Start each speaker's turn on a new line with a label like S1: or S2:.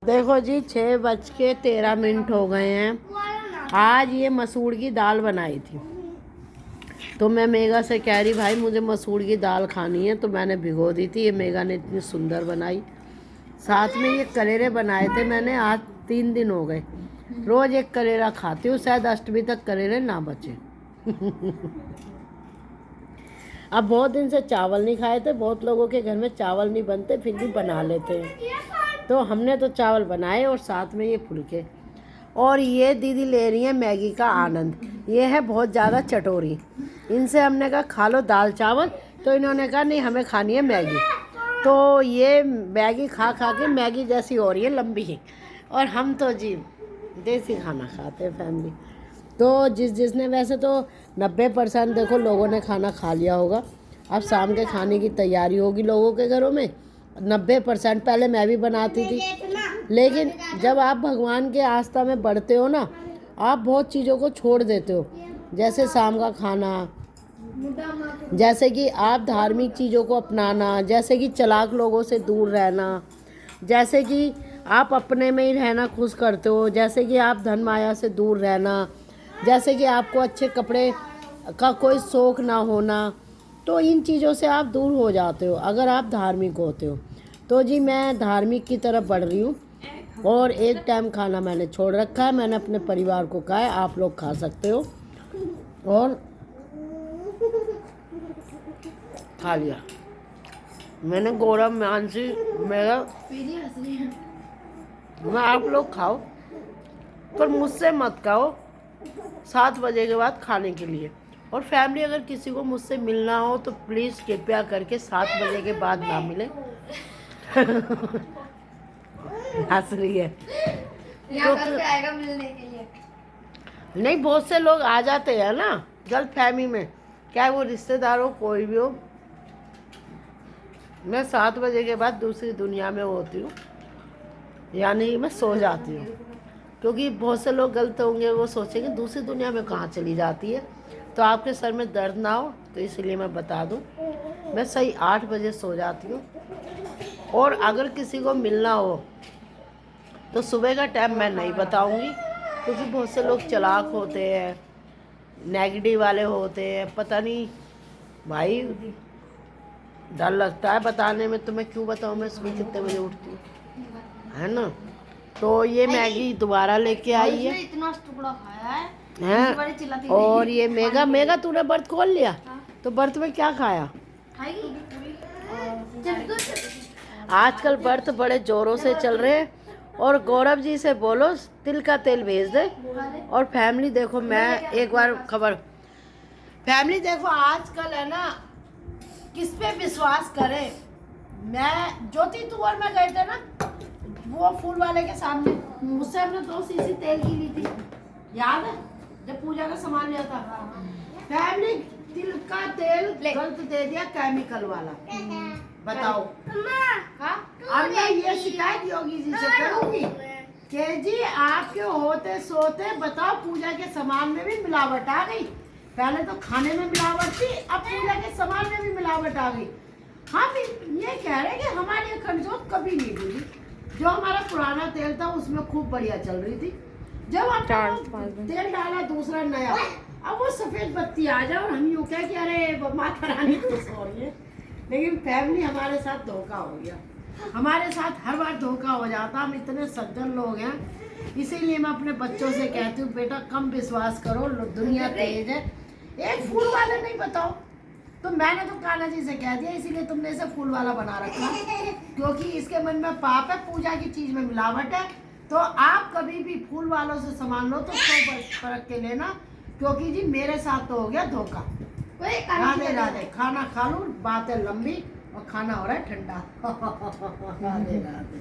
S1: देखो जी 6:13 हो गए हैं। आज ये मसूर की दाल बनाई थी, तो मैं मेगा से कह रही भाई मुझे मसूर की दाल खानी है, तो मैंने भिगो दी थी। ये मेगा ने इतनी सुंदर बनाई। साथ में ये करेले बनाए थे मैंने, आज 3 दिन हो गए। रोज़ एक करेला खाती हूँ, शायद अष्टमी तक करेले ना बचे। अब बहुत दिन से चावल नहीं खाए थे, बहुत लोगों के घर में चावल नहीं बनते फिर भी बना लेते हैं, तो हमने तो चावल बनाए और साथ में ये फुलके। और ये दीदी ले रही है मैगी का आनंद। ये है बहुत ज़्यादा चटोरी। इनसे हमने कहा खा लो दाल चावल, तो इन्होंने कहा नहीं हमें खानी है मैगी। तो ये मैगी खा खा के मैगी जैसी हो रही है लंबी। और हम तो जी देसी खाना खाते हैं फैमिली। तो जिसने वैसे तो 90% देखो लोगों ने खाना खा लिया होगा। अब शाम के खाने की तैयारी होगी लोगों के घरों में। 90% पहले मैं भी बनाती थी, लेकिन जब आप भगवान के आस्था में बढ़ते हो ना, आप बहुत चीज़ों को छोड़ देते हो। जैसे शाम का खाना, जैसे कि आप धार्मिक चीज़ों को अपनाना, जैसे कि चालाक लोगों से दूर रहना, जैसे कि आप अपने में ही रहना खुश करते हो, जैसे कि आप धन माया से दूर रहना, जैसे कि आपको अच्छे कपड़े का कोई शौक़ ना होना। तो इन चीज़ों से आप दूर हो जाते हो अगर आप धार्मिक होते हो। तो जी मैं धार्मिक की तरफ बढ़ रही हूँ और एक टाइम खाना मैंने छोड़ रखा है। मैंने अपने परिवार को कहा है आप लोग खा सकते हो, और खा लिया मैंने। गौरव, मानसी, मेरा, मैं आप लोग खाओ, पर मुझसे मत खाओ 7 बजे के बाद खाने के लिए। और फैमिली अगर किसी को मुझसे मिलना हो तो प्लीज़ कृपया करके 7 बजे के बाद ना मिले। हंस रही है आएगा मिलने के लिए। नहीं, बहुत से लोग आ जाते हैं ना गलत फहमी में, क्या वो रिश्तेदार हो कोई भी हो। मैं 7 बजे के बाद दूसरी दुनिया में होती हूँ, यानी मैं सो जाती हूँ। क्योंकि बहुत से लोग गलत होंगे, वो सोचेंगे दूसरी दुनिया में कहाँ चली जाती है। तो आपके सर में दर्द ना हो तो इसलिए मैं बता दूँ, मैं सही 8 बजे सो जाती हूँ। और अगर किसी को मिलना हो तो सुबह का टाइम मैं नहीं बताऊँगी, क्योंकि बहुत से लोग चालाक होते हैं, नेगेटिव वाले होते हैं। पता नहीं भाई, डर लगता है बताने में। तो मैं क्यों बताऊँ मैं सुबह कितने बजे उठती हूँ, है ना। तो ये मैगी दोबारा लेके आई है,
S2: इतना टुकड़ा खाया है।
S1: और ये मेगा तूने व्रत खोल लिया। तो व्रत में क्या खाया? आजकल व्रत बड़े जोरों से चल रहे हैं। और गौरव जी से बोलो तिल का तेल भेज दे। और फैमिली देखो, मैं एक बार खबर, फैमिली देखो आजकल है ना, किस पे विश्वास करें। मैं ज्योति तू और मैं गए थे ना वो फूल वाले के सामने, मुझसे हमने 2 शीशी तेल की ली थी, याद है, जब पूजा का सामान लिया था। फैमिली तिल का तेल गलत दे दिया, केमिकल वाला। बताओ। अब मैं ये शिकायत योगी जी से करूंगी कि जी आपके होते सोते बताओ, पूजा के सामान में भी मिलावट आ गई। पहले तो खाने में मिलावट थी, अब पूजा के सामान में भी मिलावट आ गई। हम ये कह रहे हैं कि हमारी अखंड ज्योत कभी नहीं बुझी। जो हमारा पुराना तेल था उसमें खूब बढ़िया चल रही थी। जब हमने तेल डाला दूसरा नया, अब वो सफेद बत्ती आ जाए और हम यूँ कह कि अरे माता रानी खुश हो रही है। लेकिन फैमिली हमारे साथ धोखा हो गया। हमारे साथ हर बार धोखा हो जाता। हम इतने सज्जन लोग हैं, इसीलिए मैं अपने बच्चों से कहती हूँ बेटा कम विश्वास करो, दुनिया तेज है। एक फूल वाले नहीं बताओ, तो मैंने तो कान्हा जी से कह दिया, इसीलिए तुमने इसे फूल वाला बना रखा, क्योंकि इसके मन में पाप है, पूजा की चीज में मिलावट है। तो आप कभी भी फूल वालों से सामान लो तो 100 परख के लेना, क्योंकि जी मेरे साथ तो हो गया धोखा। राधे राधे। खाना खा लूं, बातें लंबी और खाना हो रहा है ठंडा। राधे राधे।